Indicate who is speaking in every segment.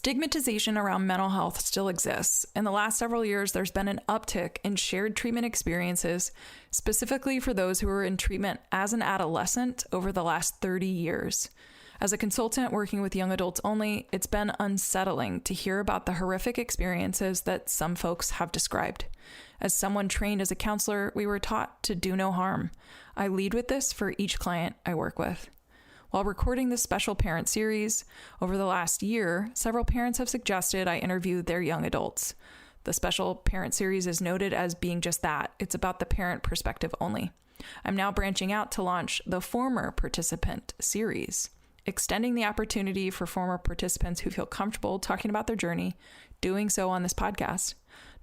Speaker 1: Stigmatization around mental health still exists. In the last several years, there's been an uptick in shared treatment experiences, specifically for those who were in treatment as an adolescent over the last 30 years. As a consultant working with young adults only, it's been unsettling to hear about the horrific experiences that some folks have described. As someone trained as a counselor, we were taught to do no harm. I lead with this for each client I work with. While recording this special parent series, over the last year, several parents have suggested I interview their young adults. The special parent series is noted as being just that. It's about the parent perspective only. I'm now branching out to launch the former participant series, extending the opportunity for former participants who feel comfortable talking about their journey, doing so on this podcast.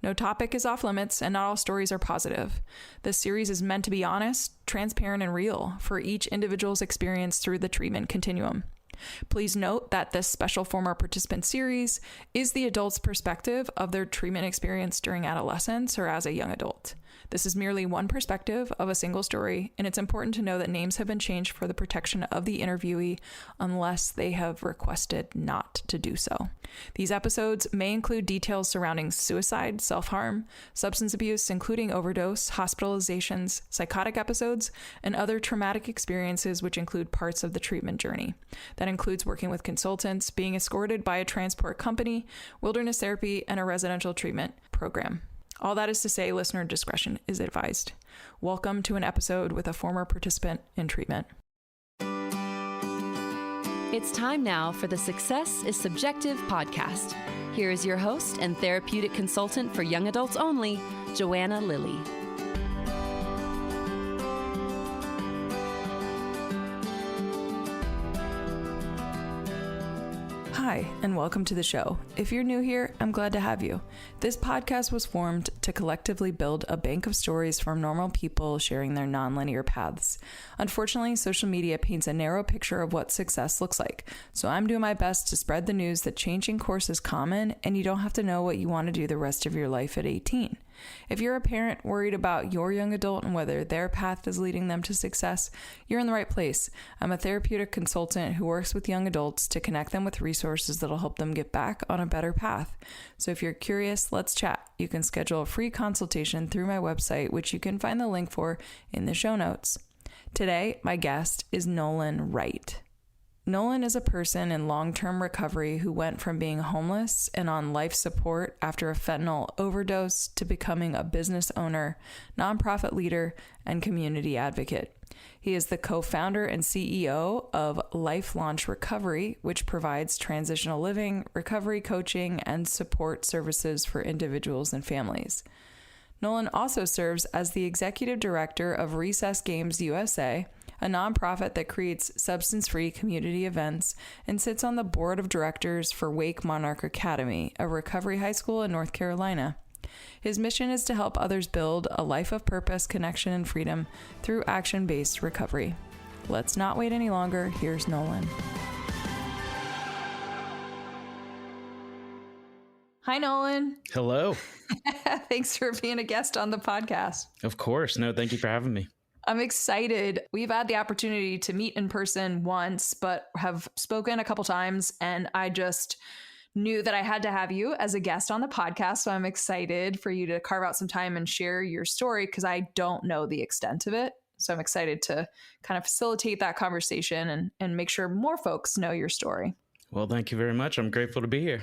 Speaker 1: No topic is off limits, and not all stories are positive. This series is meant to be honest, transparent, and real for each individual's experience through the treatment continuum. Please note that this special former participant series is the adult's perspective of their treatment experience during adolescence or as a young adult. This is merely one perspective of a single story, and it's important to know that names have been changed for the protection of the interviewee unless they have requested not to do so. These episodes may include details surrounding suicide, self-harm, substance abuse, including overdose, hospitalizations, psychotic episodes, and other traumatic experiences which include parts of the treatment journey. That includes working with consultants, being escorted by a transport company, wilderness therapy, and a residential treatment program. All that is to say, listener discretion is advised. Welcome to an episode with a former participant in treatment.
Speaker 2: It's time now for the Success is Subjective podcast. Here is your host and therapeutic consultant for young adults only, Joanna Lilley.
Speaker 1: Hi, and welcome to the show. If you're new here, I'm glad to have you. This podcast was formed to collectively build a bank of stories from normal people sharing their nonlinear paths. Unfortunately, social media paints a narrow picture of what success looks like, so I'm doing my best to spread the news that changing course is common and you don't have to know what you want to do the rest of your life at 18. If you're a parent worried about your young adult and whether their path is leading them to success, you're in the right place. I'm a therapeutic consultant who works with young adults to connect them with resources that'll help them get back on a better path. So if you're curious, let's chat. You can schedule a free consultation through my website, which you can find the link for in the show notes. Today, my guest is Nolan Wright. Nolan is a person in long-term recovery who went from being homeless and on life support after a fentanyl overdose to becoming a business owner, nonprofit leader, and community advocate. He is the co-founder and CEO of Life Launch Recovery, which provides transitional living, recovery coaching, and support services for individuals and families. Nolan also serves as the executive director of Recess Games USA, a nonprofit that creates substance-free community events, and sits on the board of directors for Wake Monarch Academy, a recovery high school in North Carolina. His mission is to help others build a life of purpose, connection, and freedom through action-based recovery. Let's not wait any longer. Here's Nolan. Hi, Nolan.
Speaker 3: Hello.
Speaker 1: Thanks for being a guest on the podcast.
Speaker 3: Of course. No, thank you for having me.
Speaker 1: I'm excited. We've had the opportunity to meet in person once, but have spoken a couple times, and I just knew that I had to have you as a guest on the podcast. So I'm excited for you to carve out some time and share your story because I don't know the extent of it. So I'm excited to kind of facilitate that conversation and make sure more folks know your story.
Speaker 3: Well, thank you very much. I'm grateful to be here.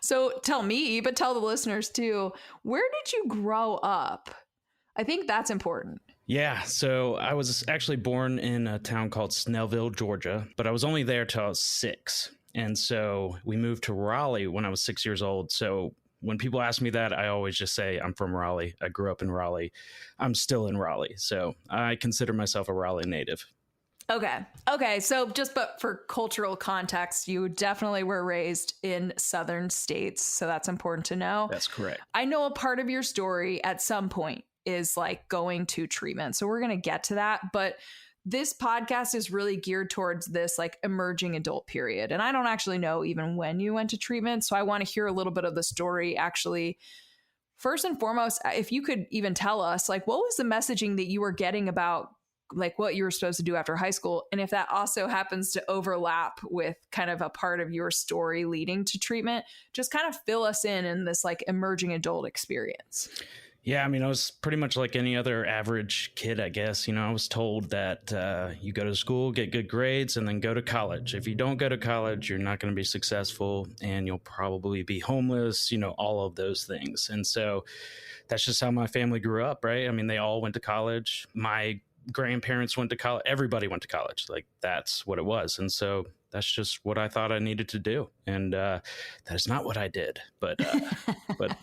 Speaker 1: So tell me, but tell the listeners too, where did you grow up? I think that's important.
Speaker 3: Yeah, so I was actually born in a town called Snellville, Georgia, but I was only there till I was 6. And so we moved to Raleigh when I was 6 years old. So when people ask me that, I always just say I'm from Raleigh. I grew up in Raleigh. I'm still in Raleigh. So I consider myself a Raleigh native.
Speaker 1: Okay. So but for cultural context, you definitely were raised in southern states. So that's important to know.
Speaker 3: That's correct.
Speaker 1: I know a part of your story at some point is like going to treatment. So we're going to get to that. But this podcast is really geared towards this like emerging adult period. And I don't actually know even when you went to treatment. So I want to hear a little bit of the story actually. First and foremost, if you could even tell us, like, what was the messaging that you were getting about like what you were supposed to do after high school. And if that also happens to overlap with kind of a part of your story leading to treatment, just kind of fill us in this like emerging adult experience.
Speaker 3: Yeah, I mean, I was pretty much like any other average kid, I guess. I was told that you go to school, get good grades, and then go to college. If you don't go to college, you're not going to be successful, and you'll probably be homeless, all of those things. And so that's just how my family grew up, right? I mean, they all went to college. My grandparents went to college. Everybody went to college. Like, that's what it was. And so that's just what I thought I needed to do. And that is not what I did, but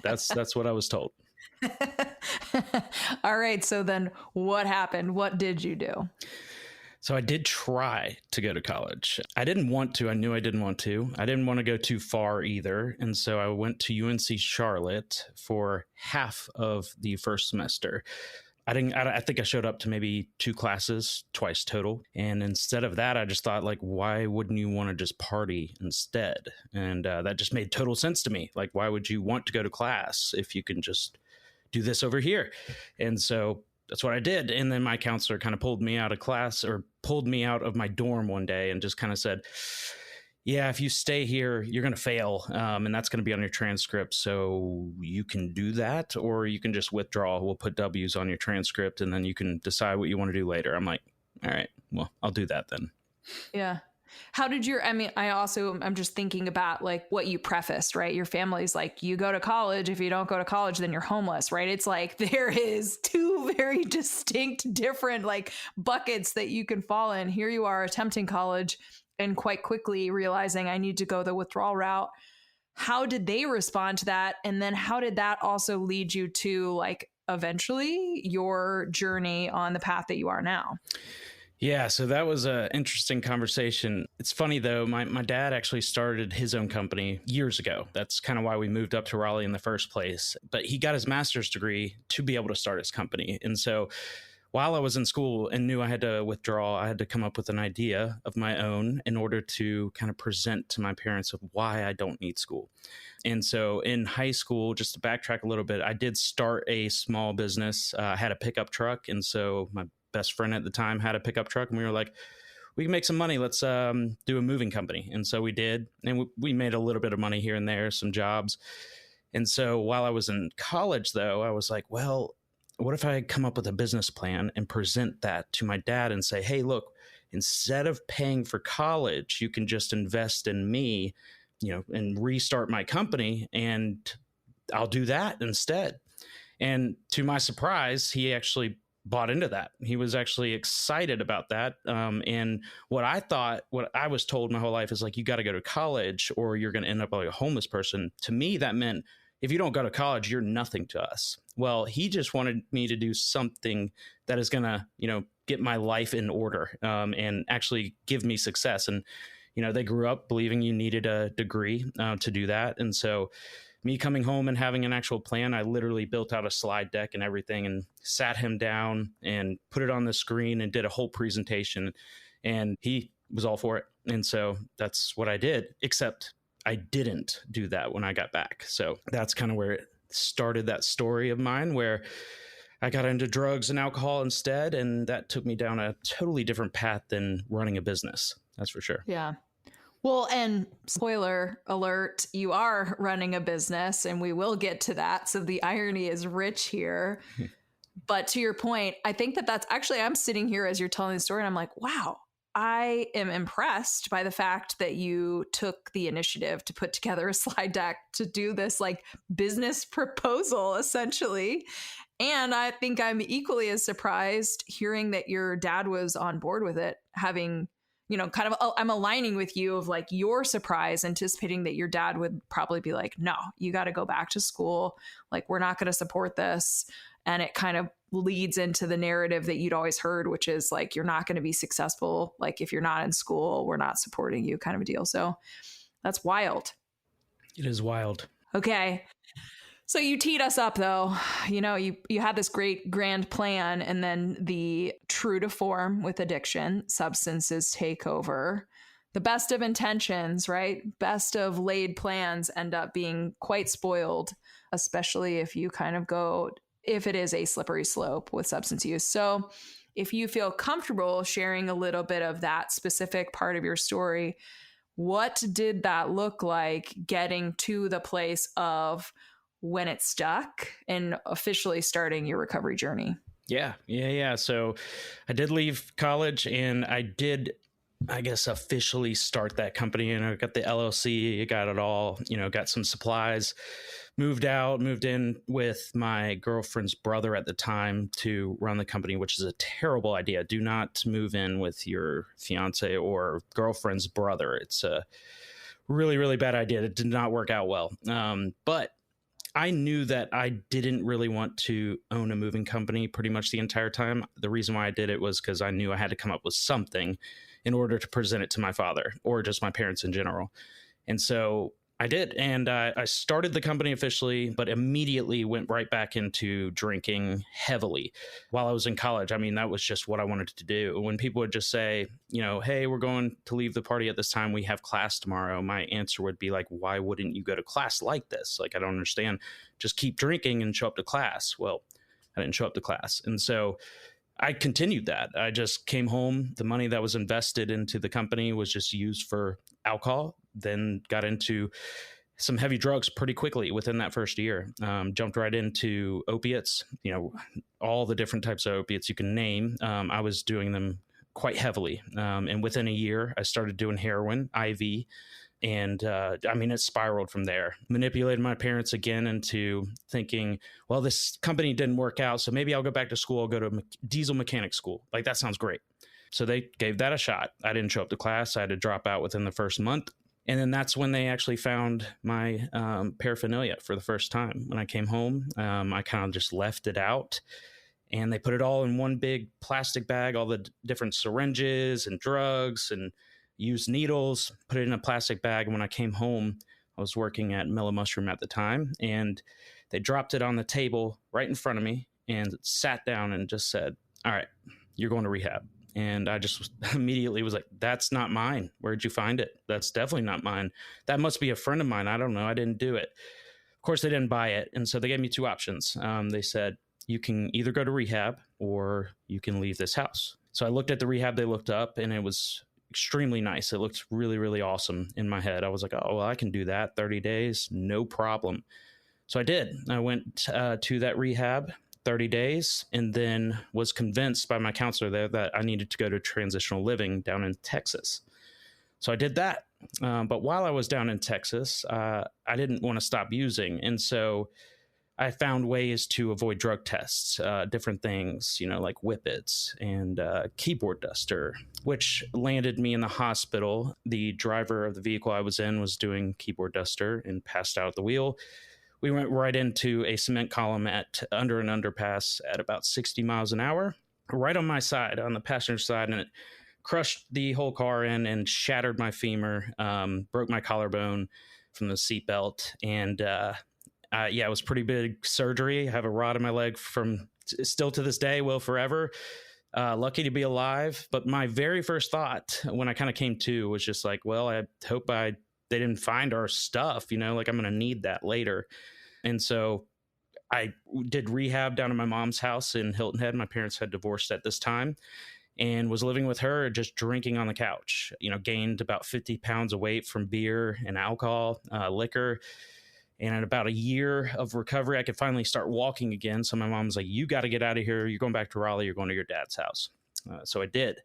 Speaker 3: that's what I was told.
Speaker 1: All right. So then what happened? What did you do?
Speaker 3: So I did try to go to college. I didn't want to. I knew I didn't want to. I didn't want to go too far either. And so I went to UNC Charlotte for half of the first semester. I think I showed up to maybe 2 classes, twice total. And instead of that, I just thought, like, why wouldn't you want to just party instead? And that just made total sense to me. Like, why would you want to go to class if you can just do this over here? And so that's what I did. And then my counselor kind of pulled me out of class, or pulled me out of my dorm one day and just kind of said, yeah, if you stay here, you're going to fail. And that's going to be on your transcript. So you can do that, or you can just withdraw. We'll put W's on your transcript, and then you can decide what you want to do later. I'm like, all right, well, I'll do that then.
Speaker 1: Yeah. How did I'm just thinking about like what you prefaced, right? Your family's like, you go to college. If you don't go to college, then you're homeless, right? It's like there is 2 very distinct, different like buckets that you can fall in. Here you are attempting college and quite quickly realizing I need to go the withdrawal route. How did they respond to that? And then how did that also lead you to like eventually your journey on the path that you are now?
Speaker 3: Yeah, so that was an interesting conversation. It's funny, though. My dad actually started his own company years ago. That's kind of why we moved up to Raleigh in the first place. But he got his master's degree to be able to start his company. And so while I was in school and knew I had to withdraw, I had to come up with an idea of my own in order to kind of present to my parents of why I don't need school. And so in high school, just to backtrack a little bit, I did start a small business. I had a pickup truck. And so my best friend at the time had a pickup truck, and we were like, we can make some money. Let's do a moving company. And so we did. And we made a little bit of money here and there, some jobs. And so while I was in college, though, I was like, well, what if I come up with a business plan and present that to my dad and say, hey, look, instead of paying for college, you can just invest in me, and restart my company, and I'll do that instead. And to my surprise, he actually bought into that. He was actually excited about that. And what I was told my whole life is like, you got to go to college or you're going to end up like a homeless person. To me, that meant if you don't go to college, you're nothing to us. Well, he just wanted me to do something that is going to, get my life in order and actually give me success. And, they grew up believing you needed a degree to do that. And so me coming home and having an actual plan, I literally built out a slide deck and everything and sat him down and put it on the screen and did a whole presentation. And he was all for it. And so that's what I did, except I didn't do that when I got back. So that's kind of where it started, that story of mine, where I got into drugs and alcohol instead. And that took me down a totally different path than running a business. That's for sure.
Speaker 1: Yeah. Well, and spoiler alert, you are running a business, and we will get to that. So the irony is rich here. But to your point, I think that's actually, I'm sitting here as you're telling the story, and I'm like, wow, I am impressed by the fact that you took the initiative to put together a slide deck to do this like business proposal, essentially. And I think I'm equally as surprised hearing that your dad was on board with it, having I'm aligning with you of like your surprise, anticipating that your dad would probably be like, no, you got to go back to school. Like, we're not going to support this. And it kind of leads into the narrative that you'd always heard, which is like, you're not going to be successful. Like, if you're not in school, we're not supporting you, kind of a deal. So that's wild.
Speaker 3: It is wild.
Speaker 1: Okay. So you teed us up, though. You had this great grand plan, and then the true to form with addiction, substances take over. The best of intentions, right? Best of laid plans end up being quite spoiled, especially if you kind of if it is a slippery slope with substance use. So if you feel comfortable sharing a little bit of that specific part of your story, what did that look like getting to the place of when it stuck and officially starting your recovery journey?
Speaker 3: Yeah. So I did leave college, and I did, I guess, officially start that company. And I got the LLC, got it all, got some supplies, moved in with my girlfriend's brother at the time to run the company, which is a terrible idea. Do not move in with your fiance or girlfriend's brother. It's a really, really bad idea. It did not work out well. But I knew that I didn't really want to own a moving company pretty much the entire time. The reason why I did it was because I knew I had to come up with something in order to present it to my father or just my parents in general. And so I did. And I started the company officially, but immediately went right back into drinking heavily while I was in college. I mean, that was just what I wanted to do. When people would just say, hey, we're going to leave the party at this time, we have class tomorrow, my answer would be like, why wouldn't you go to class like this? Like, I don't understand. Just keep drinking and show up to class. Well, I didn't show up to class. And so I continued that. I just came home. The money that was invested into the company was just used for alcohol, then got into some heavy drugs pretty quickly within that first year. Jumped right into opiates, all the different types of opiates you can name. I was doing them quite heavily. And within a year, I started doing heroin, IV. And it spiraled from there. Manipulated my parents again into thinking, well, this company didn't work out, so maybe I'll go back to school. I'll go to diesel mechanic school. Like, that sounds great. So they gave that a shot. I didn't show up to class. I had to drop out within the first month. And then that's when they actually found my paraphernalia for the first time. When I came home, I kind of just left it out. And they put it all in one big plastic bag, all the different syringes and drugs and used needles, put it in a plastic bag. And when I came home, I was working at Mellow Mushroom at the time, and they dropped it on the table right in front of me and sat down and just said, all right, you're going to rehab. And I just immediately was like, that's not mine. Where'd you find it? That's definitely not mine. That must be a friend of mine. I don't know. I didn't do it. Of course, they didn't buy it. And so they gave me two options. They said, you can either go to rehab or you can leave this house. So I looked at the rehab they looked up, and it was extremely nice. It looked really, really awesome in my head. I was like, oh, well, I can do that. 30 days, no problem. So I did. I went to that rehab 30 days and then was convinced by my counselor there that I needed to go to transitional living down in Texas. So I did that. But while I was down in Texas, I didn't want to stop using. And so I found ways to avoid drug tests, different things, like whippets and keyboard duster, which landed me in the hospital. The driver of the vehicle I was in was doing keyboard duster and passed out at the wheel. We went right into a cement column under an underpass at about 60 miles an hour, right on my side, on the passenger side, and it crushed the whole car in and shattered my femur, broke my collarbone from the seatbelt, and it was pretty big surgery. I have a rod in my leg from still to this day, will forever. Lucky to be alive. But my very first thought when I kind of came to was just like, well, I hope they didn't find our stuff, like I'm going to need that later. And so I did rehab down at my mom's house in Hilton Head. My parents had divorced at this time and was living with her, just drinking on the couch, gained about 50 pounds of weight from beer and alcohol, liquor. And in about a year of recovery, I could finally start walking again. So my mom was like, you got to get out of here. You're going back to Raleigh. You're going to your dad's house. So I did.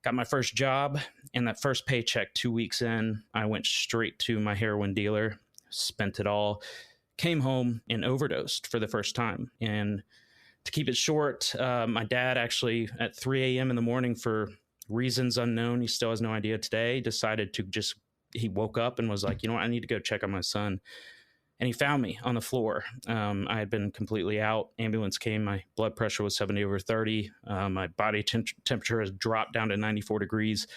Speaker 3: Got my first job, and that first paycheck 2 weeks in, I went straight to my heroin dealer, spent it all, came home and overdosed for the first time. And to keep it short, my dad actually at 3 a.m. in the morning, for reasons unknown, he still has no idea today, decided to he woke up and was like, I need to go check on my son. And he found me on the floor. I had been completely out. Ambulance came. My blood pressure was 70/30. My body temperature has dropped down to 94 degrees.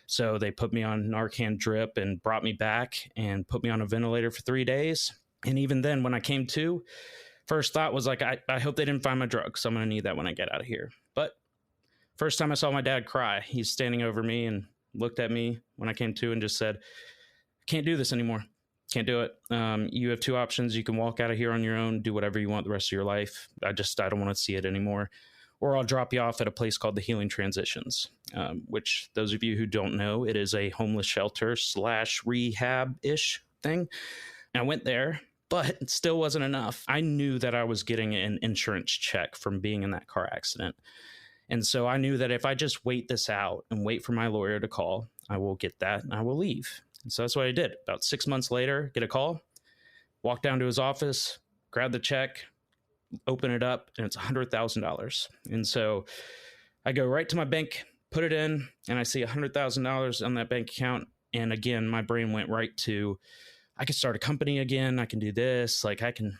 Speaker 3: So they put me on Narcan drip and brought me back and put me on a ventilator for 3 days. And even then, when I came to, first thought was like, I hope they didn't find my drugs. I'm going to need that when I get out of here. But first time I saw my dad cry, he's standing over me and looked at me when I came to and just said, I can't do this anymore. Can't do it. You have two options. You can walk out of here on your own, do whatever you want the rest of your life. I don't want to see it anymore. or I'll drop you off at a place called the Healing Transitions, which those of you who don't know, it is a homeless shelter / rehab-ish thing. And I went there, but it still wasn't enough. I knew that I was getting an insurance check from being in that car accident. And so I knew that if I just wait this out and wait for my lawyer to call, I will get that and I will leave. And so that's what I did. About 6 months later, get a call, walk down to his office, grab the check, open it up, and it's $100,000. And so I go right to my bank, put it in, and I see $100,000 on that bank account. And again, my brain went right to, I can start a company again. I can do this. Like I can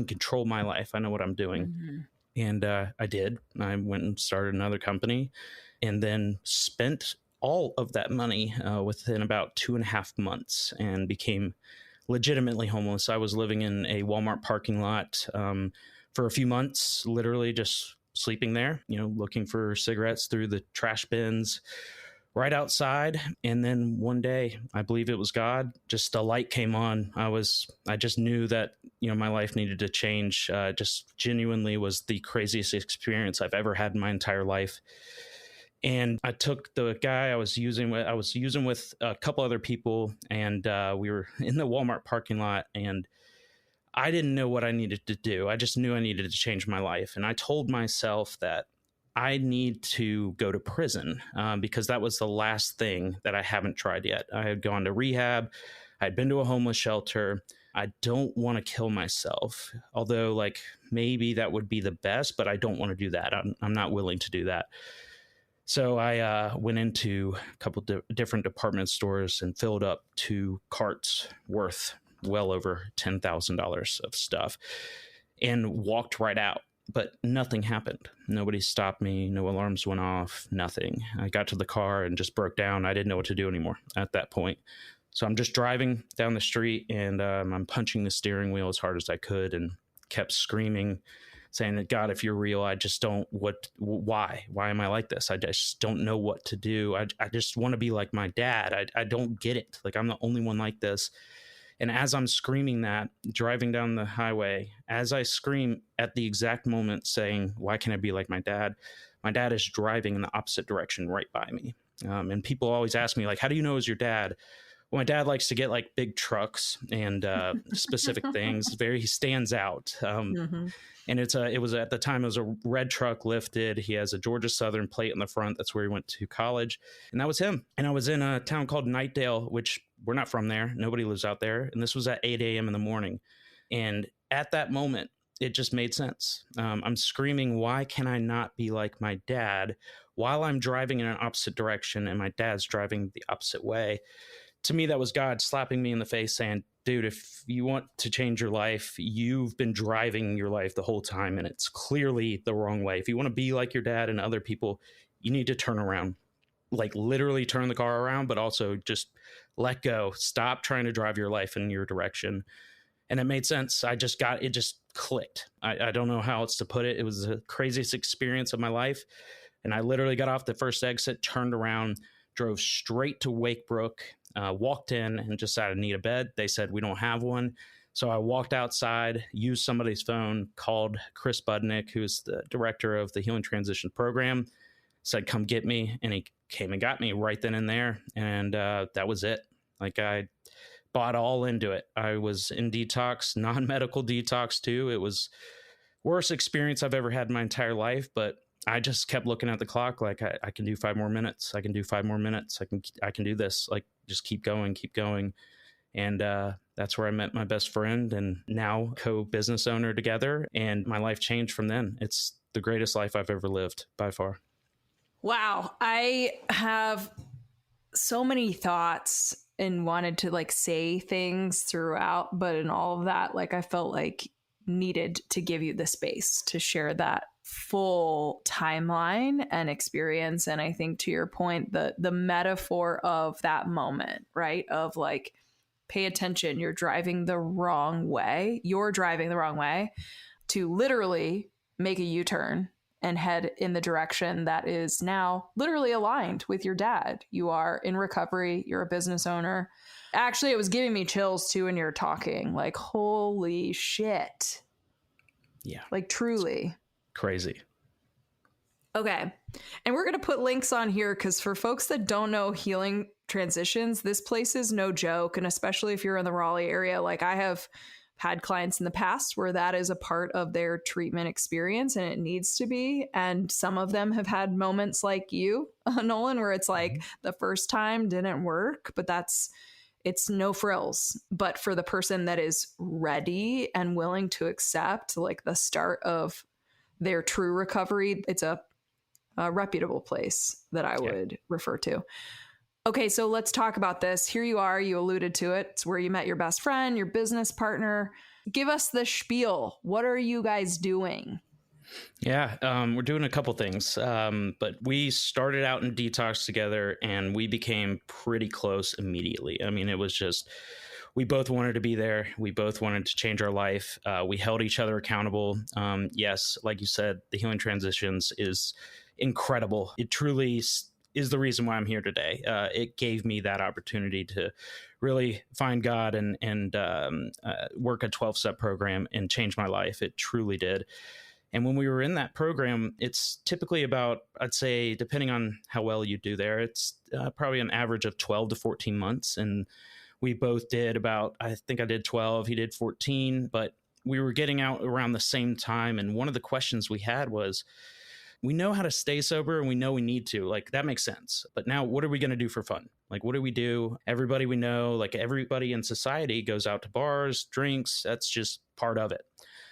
Speaker 3: control my life. I know what I'm doing.
Speaker 1: Mm-hmm.
Speaker 3: And I did. I went and started another company and then spent all of that money within about 2.5 months and became legitimately homeless. I was living in a Walmart parking lot for a few months, literally just sleeping there, looking for cigarettes through the trash bins right outside. And then one day, I believe it was God, just a light came on. I just knew that, my life needed to change. Just genuinely was the craziest experience I've ever had in my entire life. And I took the guy I was using with a couple other people, and we were in the Walmart parking lot, and I didn't know what I needed to do. I just knew I needed to change my life. And I told myself that I need to go to prison because that was the last thing that I haven't tried yet. I had gone to rehab. I'd been to a homeless shelter. I don't want to kill myself, although maybe that would be the best, but I don't want to do that. I'm not willing to do that. So I went into a couple different department stores and filled up 2 carts worth well over $10,000 of stuff and walked right out. But nothing happened. Nobody stopped me. No alarms went off. Nothing. I got to the car and just broke down. I didn't know what to do anymore at that point. So I'm just driving down the street and I'm punching the steering wheel as hard as I could and kept screaming, saying that, God, if you're real, I just don't, why am I like this? I just don't know what to do. I just want to be like my dad. I don't get it. I'm the only one like this. And as I'm screaming that, driving down the highway, as I scream at the exact moment saying, why can't I be like my dad is driving in the opposite direction right by me. And people always ask me, how do you know it's your dad? Well, my dad likes to get big trucks and specific things. He stands out. Mm-hmm. And it was at the time, it was a red truck lifted. He has a Georgia Southern plate in the front. That's where he went to college. And that was him. And I was in a town called Nightdale, which we're not from there. Nobody lives out there. And this was at 8 a.m. in the morning. And at that moment, it just made sense. I'm screaming, why can I not be like my dad while I'm driving in an opposite direction and my dad's driving the opposite way? To me, that was God slapping me in the face saying, dude, if you want to change your life, you've been driving your life the whole time and it's clearly the wrong way. If you want to be like your dad and other people, you need to turn around, literally turn the car around, but also just let go. Stop trying to drive your life in your direction. And it made sense. It just clicked. I don't know how else to put it. It was the craziest experience of my life. And I literally got off the first exit, turned around, drove straight to Wakebrook, walked in and just said, I need a bed. They said, we don't have one. So I walked outside, used somebody's phone, called Chris Budnick, who's the director of the Healing Transition Program, said, come get me. And he came and got me right then and there. And that was it. I bought all into it. I was in detox, non-medical detox too. It was worst experience I've ever had in my entire life, but I just kept looking at the clock I can do 5 more minutes. I can do 5 more minutes. I can do this. Just keep going. And that's where I met my best friend and now co-business owner together. And my life changed from then. It's the greatest life I've ever lived by far.
Speaker 1: Wow. I have so many thoughts and wanted to say things throughout, but in all of that, I felt needed to give you the space to share that full timeline and experience. And I think to your point, the metaphor of that moment, right? Of pay attention, you're driving the wrong way. You're driving the wrong way to literally make a U-turn and head in the direction that is now literally aligned with your dad. You are in recovery. You're a business owner. Actually, it was giving me chills too when you're talking. Holy shit.
Speaker 3: Yeah.
Speaker 1: Truly.
Speaker 3: Crazy.
Speaker 1: Okay. And we're going to put links on here because for folks that don't know healing transitions, this place is no joke. And especially if you're in the Raleigh area, like I have had clients in the past where that is a part of their treatment experience and it needs to be. And some of them have had moments like you, Nolan, where it's like the first time didn't work, but it's no frills. But for the person that is ready and willing to accept like the start of their true recovery, it's a reputable place that I would refer to. Okay, so let's talk about this. Here you are, you alluded to it. It's where you met your best friend, your business partner. Give us the spiel. What are you guys doing?
Speaker 3: Yeah, we're doing a couple things, but we started out in detox together and we became pretty close immediately. I mean, it was just, we both wanted to be there. We both wanted to change our life. We held each other accountable. Yes, like you said, the Healing Transitions is incredible. It truly is the reason why I'm here today. It gave me that opportunity to really find God and work a 12-step program and change my life. It truly did. And when we were in that program, it's typically about, I'd say, depending on how well you do there, it's probably an average of 12 to 14 months. And we both did about, I think I did 12, he did 14, but we were getting out around the same time. And one of the questions we had was, we know how to stay sober and we know we need to, like, that makes sense. But now what are we going to do for fun? Like, what do we do? Everybody we know, like everybody in society goes out to bars, drinks. That's just part of it.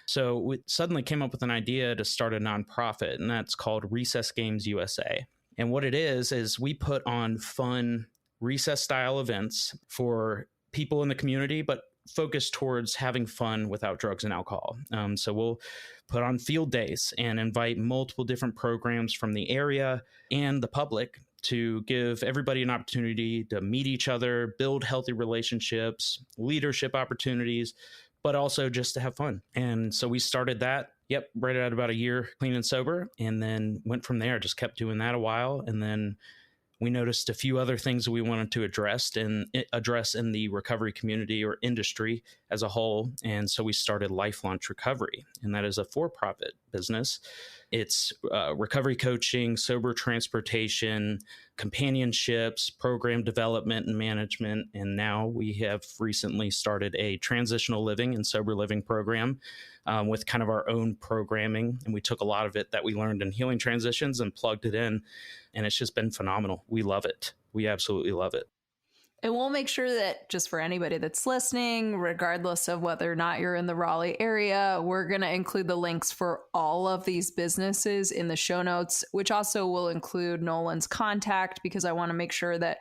Speaker 3: So we suddenly came up with an idea to start a nonprofit, and that's called Recess Games USA. And what it is we put on fun recess style events for people in the community, but focused towards having fun without drugs and alcohol. So we'll put on field days and invite multiple different programs from the area and the public to give everybody an opportunity to meet each other, build healthy relationships, leadership opportunities, but also just to have fun. And so we started that, right at about a year clean and sober, and then went from there, just kept doing that a while. And then we noticed a few other things that we wanted to address in the recovery community or industry as a whole. And so we started Life Launch Recovery, and that is a for-profit business. It's recovery coaching, sober transportation, companionships, program development and management. And now we have recently started a transitional living and sober living program with kind of our own programming. And we took a lot of it that we learned in Healing Transitions and plugged it in. And it's just been phenomenal. We love it. We absolutely love it.
Speaker 1: And we'll make sure that just for anybody that's listening, regardless of whether or not you're in the Raleigh area, we're going to include the links for all of these businesses in the show notes, which also will include Nolan's contact, because I want to make sure that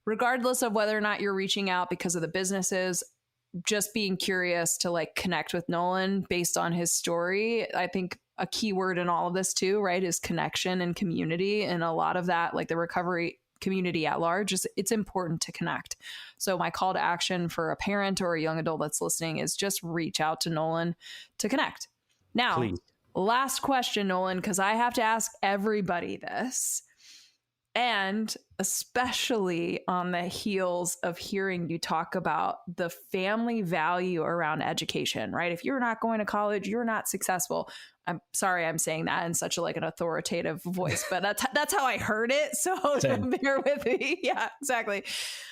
Speaker 1: regardless of whether or not you're reaching out because of the businesses, just being curious to like connect with Nolan based on his story. I think a key word in all of this too, right, is connection and community. And a lot of that, like the recovery community at large, it's important to connect. So my call to action for a parent or a young adult that's listening is just reach out to Nolan to connect. Now, please. Last question, Nolan, because I have to ask everybody this. And especially on the heels of hearing you talk about the family value around education, right? If you're not going to college, you're not successful. I'm sorry I'm saying that in such an authoritative voice, but that's how I heard it. So bear with me. Yeah, exactly.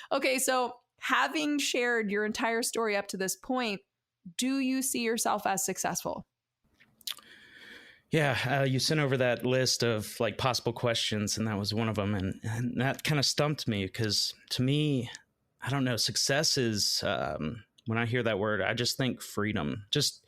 Speaker 1: Okay, so having shared your entire story up to this point, do you see yourself as successful?
Speaker 3: Yeah, you sent over that list of like possible questions, and that was one of them. And that kind of stumped me because to me, I don't know, success is, when I hear that word, I just think freedom. Just,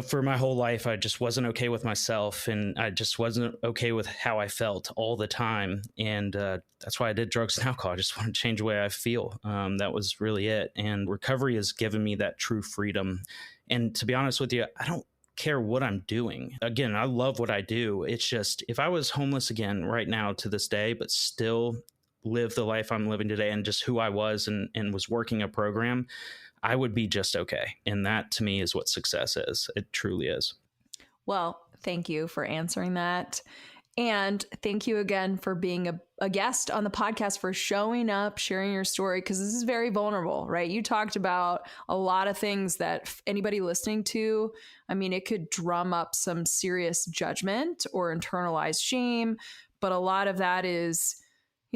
Speaker 3: for my whole life, I just wasn't okay with myself, and I just wasn't okay with how I felt all the time. And that's why I did drugs and alcohol. I just wanted to change the way I feel. That was really it. And recovery has given me that true freedom. And to be honest with you, I don't care what I'm doing. Again, I love what I do. It's just, if I was homeless again right now to this day, but still live the life I'm living today and just who I was and was working a program, I would be just okay. And that to me is what success is. It truly is.
Speaker 1: Well, thank you for answering that. And thank you again for being a guest on the podcast, for showing up, sharing your story, because this is very vulnerable, right? You talked about a lot of things that anybody listening to, I mean, it could drum up some serious judgment or internalized shame. But a lot of that is,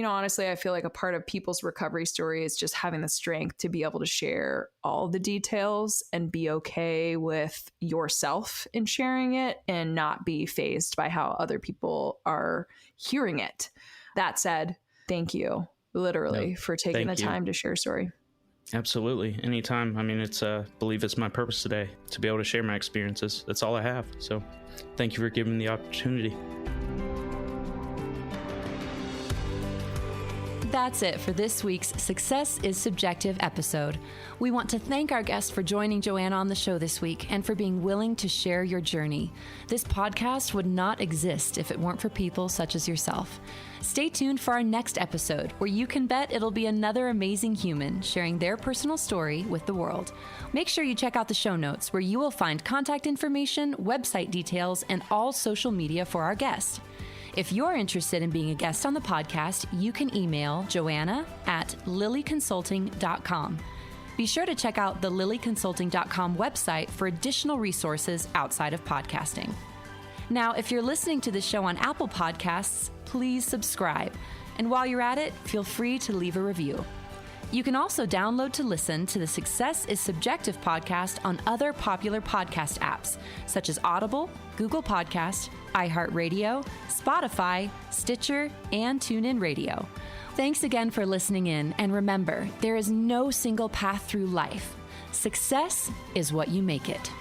Speaker 1: honestly, I feel like a part of people's recovery story is just having the strength to be able to share all the details and be okay with yourself in sharing it and not be fazed by how other people are hearing it. That said, thank you literally for taking the time to share your story.
Speaker 3: Absolutely. Anytime. I mean, believe it's my purpose today to be able to share my experiences. That's all I have. So thank you for giving me the opportunity.
Speaker 2: That's it for this week's Success is Subjective episode. We want to thank our guest for joining Joanna on the show this week and for being willing to share your journey. This podcast would not exist if it weren't for people such as yourself. Stay tuned for our next episode, where you can bet it'll be another amazing human sharing their personal story with the world. Make sure you check out the show notes, where you will find contact information, website details, and all social media for our guest. If you're interested in being a guest on the podcast, you can email Joanna at lilleyconsulting.com. Be sure to check out the lilleyconsulting.com website for additional resources outside of podcasting. Now, if you're listening to the show on Apple Podcasts, please subscribe. And while you're at it, feel free to leave a review. You can also download to listen to the Success is Subjective podcast on other popular podcast apps, such as Audible, Google Podcast, iHeartRadio, Spotify, Stitcher, and TuneIn Radio. Thanks again for listening in, and remember, there is no single path through life. Success is what you make it.